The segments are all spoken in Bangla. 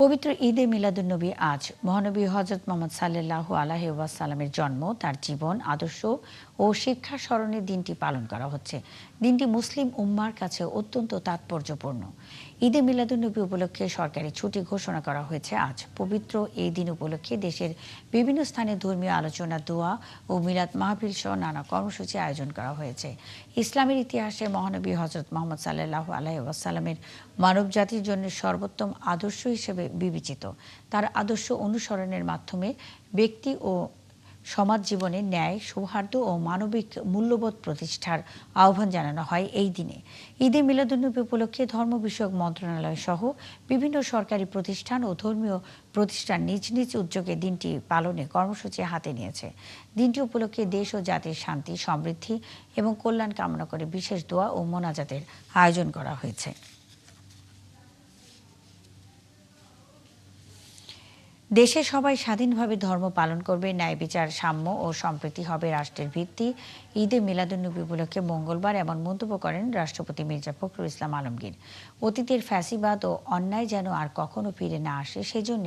পবিত্র ঈদে মিলাদুন্নবী আজ মহানবী হজরত মোহাম্মদ সাল্লাল্লাহু আলাইহি ওয়াসাল্লামের জন্ম, তার জীবন, আদর্শ ও শিক্ষা স্মরণে দিনটি পালন করা হচ্ছে। দিনটি মুসলিম উম্মার কাছে অত্যন্ত তাৎপর্যপূর্ণ। ঈদে মিলাদুন্নবী উপলক্ষে সরকারি ছুটি ঘোষণা করা হয়েছে আজ। পবিত্র এই দিন উপলক্ষে দেশের বিভিন্ন স্থানে ধর্মীয় আলোচনা, দোয়া ও মিলাদ মাহফিল সহ নানা কর্মসূচি আয়োজন করা হয়েছে। ইসলামের ইতিহাসে মহানবী হজরত মোহাম্মদ সাল্লাল্লাহু আলাইহি ওয়াসাল্লামের মানব জাতির জন্য সর্বোত্তম আদর্শ হিসেবে বিবেচিত। তার আদর্শ অনুসরণের মাধ্যমে ব্যক্তি ও সমাজ জীবনে ন্যায়, সৌহার্দ্য ও মানবিক মূল্যবোধ প্রতিষ্ঠার আহ্বান জানানো হয় এই দিনে। ঈদে মিলাদুন্নবী উপলক্ষে ধর্ম বিষয়ক মন্ত্রণালয় সহ বিভিন্ন সরকারি প্রতিষ্ঠান ও ধর্মীয় প্রতিষ্ঠান নিজ নিজ উদ্যোগে দিনটি পালনে কর্মসূচি হাতে নিয়েছে। দিনটি উপলক্ষে দেশ ও জাতির শান্তি, সমৃদ্ধি এবং কল্যাণ কামনা করে বিশেষ দোয়া ও মোনাজাতের আয়োজন করা হয়েছে। দেশে সবাই স্বাধীনভাবে ধর্ম পালন করবে, ন্যায় বিচার, সাম্য ও সম্প্রীতি হবে রাষ্ট্রের ভিত্তি। ঈদে মিলাদুন্নবী উপলক্ষে মঙ্গলবার এমন মন্তব্য করেন রাষ্ট্রপতি মির্জা ফখরুল ইসলাম আলমগীর। অতীতের ফ্যাসিবাদ ও অন্যায় যেন আর কখনো ফিরে না আসে, সেজন্য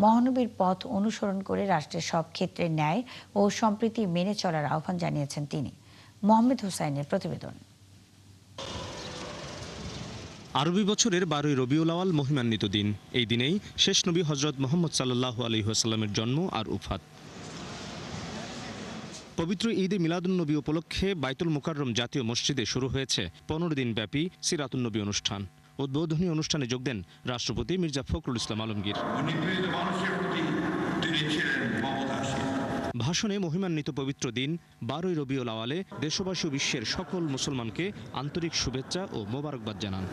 মহানবীর পথ অনুসরণ করে রাষ্ট্রের সব ক্ষেত্রে ন্যায় ও সম্প্রীতি মেনে চলার আহ্বান জানিয়েছেন তিনি। মোহাম্মদ হোসাইনের প্রতিবেদন। আরবি বছরের 12ই রবিউল আওয়াল মহিমান্বিত দিন। এই দিনেই শেষ নবী হজরত মোহাম্মদ সাল্লাল্লাহু আলাইহি ওয়াসাল্লামের জন্ম আর উফাত। পবিত্র ঈদে মিলাদুন্নবী উপলক্ষে বাইতুল মুকাররম জাতীয় মসজিদে শুরু হয়েছে 15 দিন ব্যাপী সিরাতুন্নবী অনুষ্ঠান। উদ্বোধনী অনুষ্ঠানে যোগ দেন রাষ্ট্রপতি মির্জা ফখরুল ইসলাম আলমগীর। ভাষণে মহিমান্বিত পবিত্র দিন 12ই রবিউল আওয়ালে দেশবাসী ও বিশ্বের সকল মুসলমানকে আন্তরিক শুভেচ্ছা ও মোবারকবাদ জানান।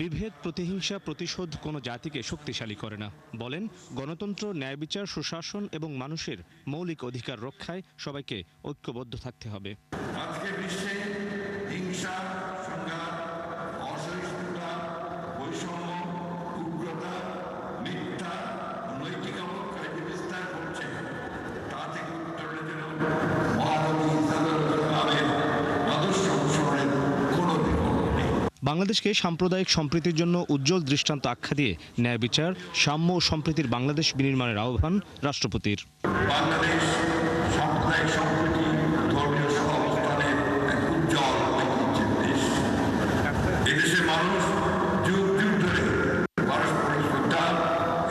বিভেদ, প্রতিহিংসা, প্রতিশোধ কোনো জাতিকে শক্তিশালী করে না। বলেন, গণতন্ত্র, ন্যায় বিচার, সুশাসন এবং মানুষের মৌলিক অধিকার রক্ষায় সবাইকে ঐক্যবদ্ধ থাকতে হবে। আজকে বিশ্বে হিংসা, সংঘাত, অসহিষ্ণুতা, বৈষম্য, উগ্রতা, মিথ্যা, নৈতিক অবক্ষয় যে বিস্তার করছে, তা থেকে উত্তরণের জন্য মহানবী সাল্লাল্লাহু আলাইহি ওয়াসাল্লামের আদর্শ অনুসরণের কোনো বিকল্প নেই। বাংলাদেশকে সাম্প্রদায়িক সম্প্রীতির জন্য উজ্জ্বল দৃষ্টান্ত আখ্যা দিয়ে ন্যায় বিচার, সাম্য ও সম্প্রীতির বাংলাদেশ বিনির্মাণের আহ্বান রাষ্ট্রপতির। বাংলাদেশ সাম্প্রদায়িক সম্প্রীতি, ধর্মীয় সহাবস্থানের এক উজ্জ্বল ঐতিহ্যের দেশ। এদেশের মানুষ যুগ যুগ ধরে পারস্পরিক শ্রদ্ধা,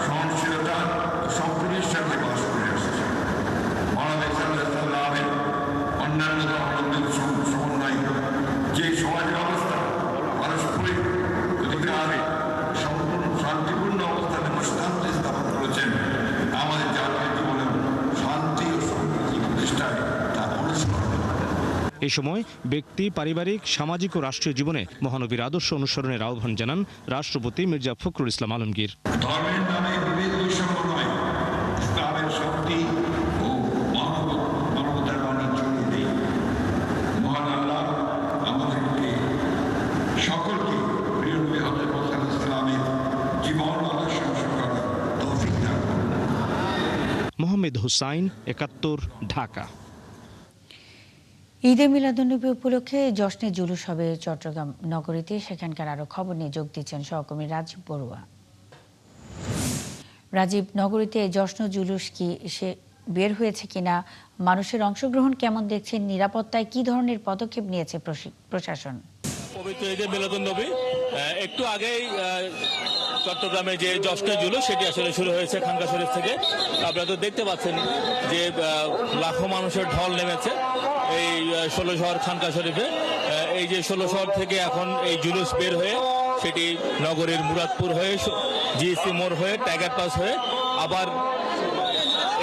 সহনশীলতা ও সম্প্রীতির সাথে বাস করে আসছে। মহানবী সাল্লাল্লাহু আলাইহি ওয়াসাল্লামের অন্যান্য ধর্মাবলম্বীর সমন্বয় যে সমাজ ব্যবস্থা পারস্পরিক অধিকারে সম্পূর্ণ শান্তিপূর্ণ অবস্থানে দৃষ্টান্ত স্থাপন করেছেন, আমাদের জাতীয় জীবনে শান্তি ও সম্প্রীতি প্রতিষ্ঠায় তা অনুসরণ। এই সময় ব্যক্তি, পারিবারিক, সামাজিক ও রাষ্ট্রীয় জীবনে মহানবীর আদর্শ অনুসরণের আহ্বান জানান রাষ্ট্রপতি মির্জা ফখরুল ইসলাম আলমগীর। ধর্মের নামে বিভেদ বৈষম্য নয়, ইসলামের শক্তি ও মানবতার বাণী ছড়িয়ে দেয়। মহান আল্লাহ আমাদেরকে সকলকে প্রিয় নবী হযরত মুহাম্মদ ইসলামের জীবন আদর্শ অনুসরণ করার তৌফিক দান করুন। মোহাম্মদ হোসাইন, 71, ঢাকা। ঈদে মিলাদুন্নবী উপলক্ষে জশ্নে জুলুস হবে চট্টগ্রাম নগরীতে। সেখানকার আরো খবর নিয়ে যোগ দিচ্ছেন সহকর্মী রাজীব বড়ুয়া। রাজীব, নগরীতে জশ্ন জুলুস কি সে বের হয়েছে কিনা, মানুষের অংশগ্রহণ কেমন দেখছেন, নিরাপত্তায় কি ধরনের পদক্ষেপ নিয়েছে প্রশাসন? পবিত্র ঈদে মিলাদুন্নবী একটু আগেই চট্টগ্রামে যে জশ্নে জুলুস সেটি আসলে শুরু হয়েছে খানকা শরীফ থেকে। আপনারা তো দেখতে পাচ্ছেন যে লাখো মানুষের ঢল নেমেছে এই 16 শহর খানকা শরীফে। এই যে 16 শহর থেকে এখন এই জুলুস বের হয়ে সেটি নগরীর মুরাদপুর হয়ে, জিএসি মোড় হয়ে, টাইগার পাস হয়ে আবার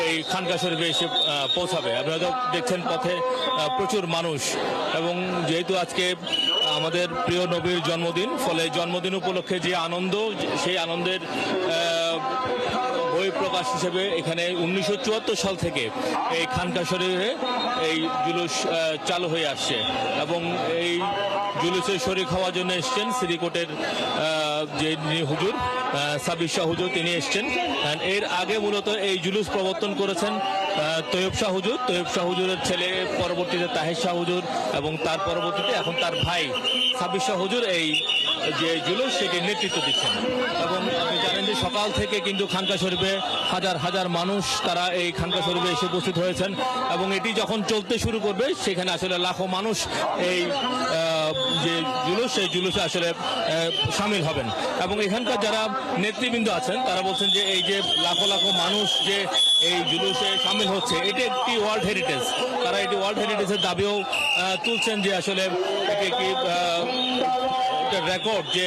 এই খানকা শরীফে এসে পৌঁছাবে। আপনারা তো দেখছেন পথে প্রচুর মানুষ, এবং যেহেতু আজকে আমাদের প্রিয় নবীর জন্মদিন, ফলে জন্মদিন উপলক্ষে যে আনন্দ, সেই আনন্দের বহিঃপ্রকাশ হিসেবে এখানে 1974 সাল থেকে এই খানকা শরীফে এই জুলুস চালু হয়ে আসছে এবং এই জুলুসে শরীক হওয়ার জন্য এসছেন শ্রীকোটের যে হুজুর সাবির শাহ হুজুর, তিনি এসছেন। এর আগে মূলত এই জুলুস প্রবর্তন করেছেন তৈয়ব শাহ হুজুর। তৈয়ব শাহ হুজুরের ছেলে পরবর্তীতে তাহের শাহ হুজুর এবং তার পরবর্তীতে এখন তার ভাই সাবির শাহ হুজুর এই যে জুলুস সেটির নেতৃত্ব দিচ্ছেন। এবং আপনি জানেন যে সকাল থেকে কিন্তু খানকা শরীফে হাজার হাজার মানুষ তারা এই খানকা শরীফে এসে উপস্থিত হয়েছেন এবং এটি যখন চলতে শুরু করবে সেখানে আসলে লাখো মানুষ এই যে জুলুস সেই জুলুসে আসলে সামিল হবেন। এবং এখানকার যারা নেতৃবৃন্দ আছেন তারা বলছেন যে এই যে লাখো লাখো মানুষ যে এই জুলুসে সামিল হচ্ছে এটি একটি ওয়ার্ল্ড হেরিটেজ। তারা এটি ওয়ার্ল্ড হেরিটেজের দাবিও তুলছেন যে আসলে এটি একটি রেকর্ড যে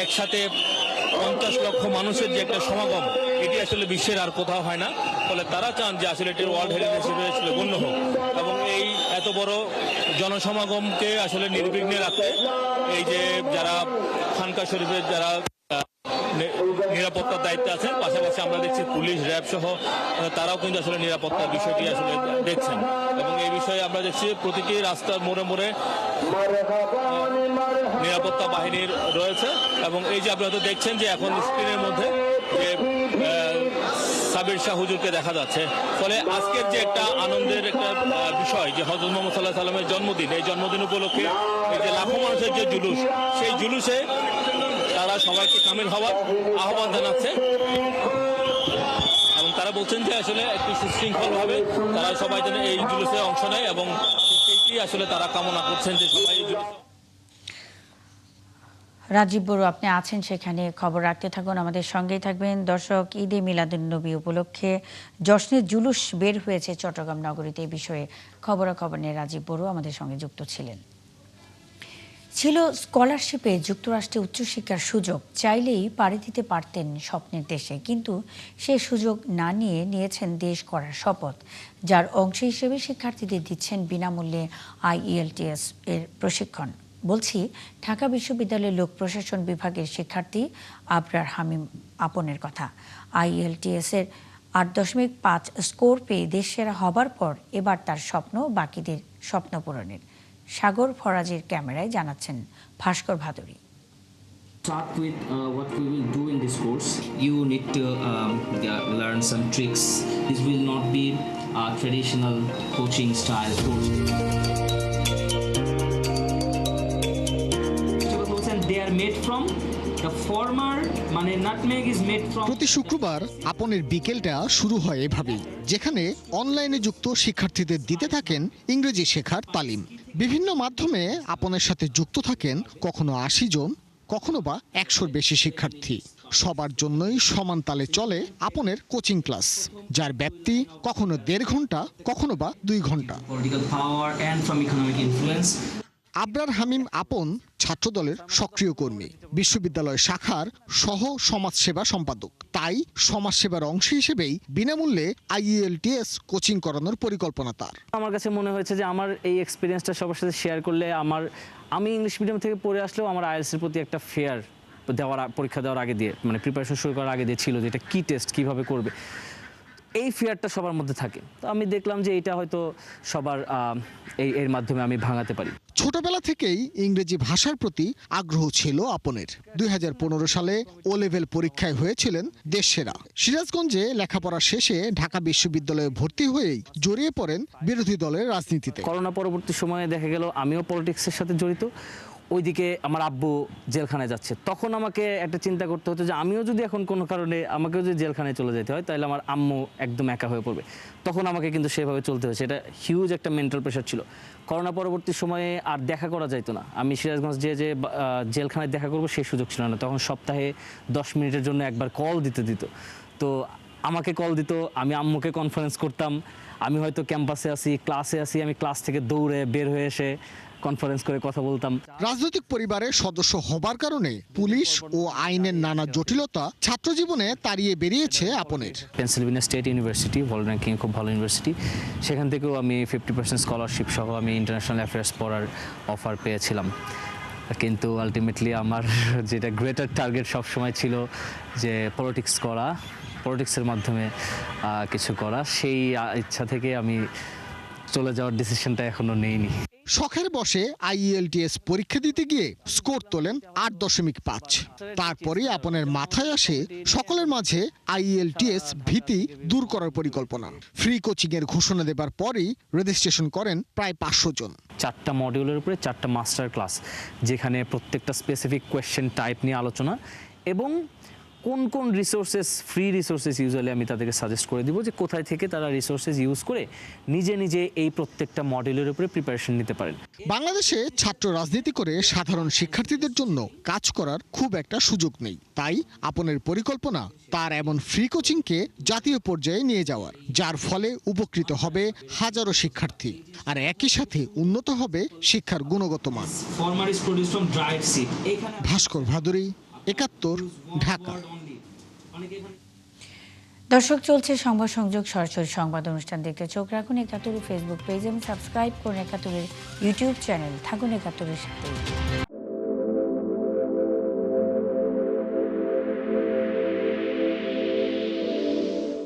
একসাথে 50 লক্ষ মানুষের যে একটা সমাগম, এটি আসলে বিশ্বের আর কোথাও হয় না। ফলে তারা চান যে আসলে এটি ওয়ার্ল্ড হেরিটেজ হিসেবে আসলে গণ্য হোক এবং এই এত বড় জনসমাগমকে আসলে নির্বিঘ্নে রাখতে এই যে যারা খানকা শরীফের যারা নিরাপত্তার দায়িত্বে আছেন, পাশাপাশি আমরা দেখছি পুলিশ, র্যাব সহ তারাও কিন্তু আসলে নিরাপত্তার বিষয়টি আসলে দেখছেন। এবং এই বিষয়ে আমরা দেখছি প্রতিটি রাস্তার মোড়ে মোড়ে নিরাপত্তা বাহিনীর রয়েছে। এবং এই যে আপনারা দেখছেন যে এখন স্ক্রিনের মধ্যে যে সাবির শাহ হুজুরকে দেখা যাচ্ছে। ফলে আজকের যে একটা আনন্দের একটা বিষয় যে হযরত মুহাম্মদ সাল্লাল্লাহু আলাইহি সাল্লামের জন্মদিন, এই জন্মদিন উপলক্ষে এই যে লাখো মানুষের যে জুলুস, সেই জুলুসে তারা সবাইকে শামিল হওয়ার আহ্বান জানাচ্ছে এবং তারা বলছেন যে আসলে একটি সুশৃঙ্খলভাবে তারা সবাই যেন এই জুলুসে অংশ নেয় এবং সেইটি আসলে তারা কামনা করছেন যে সবাই এই জুলুসে। রাজীব বড়ু, আপনি আছেন সেখানে, খবর রাখতে থাকুন, আমাদের সঙ্গেই থাকবেন। দর্শক, ঈদে মিলাদুন্নবী উপলক্ষে জশ্নের জুলুস বের হয়েছে চট্টগ্রাম নগরীতে। এই বিষয়ে খবরাখবর নিয়ে রাজীব বড়ু আমাদের সঙ্গে যুক্ত ছিলেন। ছিল স্কলারশিপে যুক্তরাষ্ট্রে উচ্চশিক্ষার সুযোগ, চাইলেই পাড়ি দিতে পারতেন স্বপ্নের দেশে, কিন্তু সে সুযোগ না নিয়ে নিয়েছেন দেশ করার শপথ, যার অংশ হিসেবে শিক্ষার্থীদের দিচ্ছেন বিনামূল্যে IELTS এর প্রশিক্ষণ। বলছি ঢাকা বিশ্ববিদ্যালয়ের লোক প্রশাসন বিভাগের শিক্ষার্থী আবরার হামিম আপনের কথা। IELTS এর 8.5 স্কোর পেয়ে দেশসেরা হবার পর এবার তার স্বপ্ন বাকিদের স্বপ্ন পূরণের। সাগর ফরাজের ক্যামেরায় জানাচ্ছেন ভাস্কর Bhaduri. Start with what we will do in this course. You need to learn some tricks. This will not be a traditional coaching style course. They are made from the former, মানে nutmeg is made from. প্রতি শুক্রবার আপনের বিকেলটা শুরু হয় এভাবেই, যেখানে অনলাইনে যুক্ত শিক্ষার্থীদের দিতে থাকেন ইংরেজি শেখার তালিম। বিভিন্ন মাধ্যমে আপনের সাথে যুক্ত থাকেন কখনো 80 জন, কখনো বা 100-র বেশি শিক্ষার্থী। সবার জন্যই সমান তালে চলে আপনের কোচিং ক্লাস, যার ব্যাপ্তি কখনো 1.5 ঘন্টা, কখনো বা 2 ঘন্টা। Political power and from economic influence. Abrar হামিম আপন ছাত্রদলের সক্রিয় কর্মী, বিশ্ববিদ্যালয় শাখার সহ সমাজসেবা সম্পাদক। তাই সমাজসেবার অংশ হিসেবেই বিনামূল্যে IELTS কোচিং করানোর পরিকল্পনা তার। আমার কাছে মনে হয়েছে যে আমার এই এক্সপিরিয়েন্সটা সবার সাথে শেয়ার করলে আমি ইংলিশ মিডিয়াম থেকে পড়ে আসলেও আমার IELTS এর প্রতি একটা ফেয়ার পরীক্ষা দেওয়ার আগে দিয়ে, মানে প্রিপারেশন শুরু করার আগে দিয়ে ছিল যে এটা কি টেস্ট, কিভাবে করবে, এই ফিয়ারটা সবার মধ্যে থাকে। তো আমি দেখলাম যে এটা হয়তো সবার এর মাধ্যমে আমি ভাঙাতে পারি। ছোটবেলা থেকেই ইংরেজি ভাষার প্রতি আগ্রহ ছিল আপনের। 2015 সালে ও লেভেল পরীক্ষায় হয়েছিলেন দেশসেরা। সিরাজগঞ্জে লেখাপড়া শেষে ঢাকা বিশ্ববিদ্যালয়ে ভর্তি হয়েই জড়িয়ে পড়েন বিরোধী দলের রাজনীতিতে। করোনা পরবর্তী সময়ে দেখা গেল আমিও পলিটিক্সের সাথে জড়িত, ওইদিকে আমার আব্বু জেলখানায় যাচ্ছে। তখন আমাকে একটা চিন্তা করতে হতো যে আমিও যদি এখন কোনো কারণে আমাকেও যদি জেলখানায় চলে যেতে হয় তাহলে আমার আম্মু একদম একা হয়ে পড়বে। তখন আমাকে কিন্তু সেভাবে চলতে হয়েছে। এটা হিউজ একটা মেন্টাল প্রেশার ছিল। করোনা পরবর্তী সময়ে আর দেখা করা যাইতো না। আমি সিরাজগঞ্জ যে জেলখানায় দেখা করবো সেই সুযোগ ছিল না। তখন সপ্তাহে 10 মিনিটের জন্য একবার কল দিতে দিত। তো আমাকে কল দিত, আমি আম্মুকে কনফারেন্স করতাম। আমি হয়তো ক্যাম্পাসে আসি, ক্লাসে আসি, আমি ক্লাস থেকে দৌড়ে বের হয়ে এসে কনফারেন্স করে কথা বলতাম। রাজনৈতিক পরিবারের সদস্য হবার কারণে পুলিশ ও আইনের নানা জটিলতা ছাত্র জীবনে তাড়িয়ে বেরিয়েছে আপনের। Pennsylvania state university, world ranking খুব ভালো ইউনিভার্সিটি, সেখান থেকেও আমি 50% স্কলারশিপ সহ আমি ইন্টারন্যাশনাল অ্যাফেয়ার্স পড়ার অফার পেয়েছিলাম। কিন্তু আলটিমেটলি আমার যেটা গ্রেটার টার্গেট সবসময় ছিল যে পলিটিক্স করা, পলিটিক্সের মাধ্যমে কিছু করা। সেই ইচ্ছা থেকে আমি চলে যাওয়ার ডিসিশনটা এখনো নেইনি। শখের বসে IELTS পরীক্ষা দিতে গিয়ে স্কোর তোলেন 8.5। তারপরে আপনের মাথায় আসে সকলের মাঝে IELTS ভীতি দূর করার পরিকল্পনা। ফ্রি কোচিং এর ঘোষণা দেবার পরেই রেজিস্ট্রেশন করেন প্রায় 500 জন। 4টা মডিউলের উপরে 4টা মাস্টার ক্লাস, যেখানে প্রত্যেকটা স্পেসিফিক কোয়েশ্চেন টাইপ নিয়ে আলোচনা এবং কোন কোন রিসোর্সেস, ফ্রি রিসোর্সেস ইউজুয়ালি আমি তাদেরকে সাজেস্ট করে দিব যে কোথায় থেকে তারা রিসোর্সেস ইউজ করে নিজে নিজে এই প্রত্যেকটা মডিউলের উপরে প্রিপারেশন নিতে পারেন। বাংলাদেশে ছাত্র রাজনীতি করে সাধারণ শিক্ষার্থীদের জন্য কাজ করার খুব একটা সুযোগ নেই। তাই আপনের পরিকল্পনা তার এমন ফ্রি কোচিংকে জাতীয় পর্যায়ে নিয়ে যাওয়ার, যার ফলে উপকৃত হবে হাজারো শিক্ষার্থী আর একই সাথে উন্নত হবে শিক্ষার গুণগত মান। Former is produced from dried seed. এখানে ভাস্কর ভাদুরী, 71, ঢাকা। দর্শক, চলছে সংবাদ সংযোগ সরাসরি সংবাদ অনুষ্ঠান দেখতে চোখ রাখুন 71 ফেসবুক পেজ এবং সাবস্ক্রাইব করুন 71 ইউটিউব চ্যানেল। থাকুন 71 সাথে।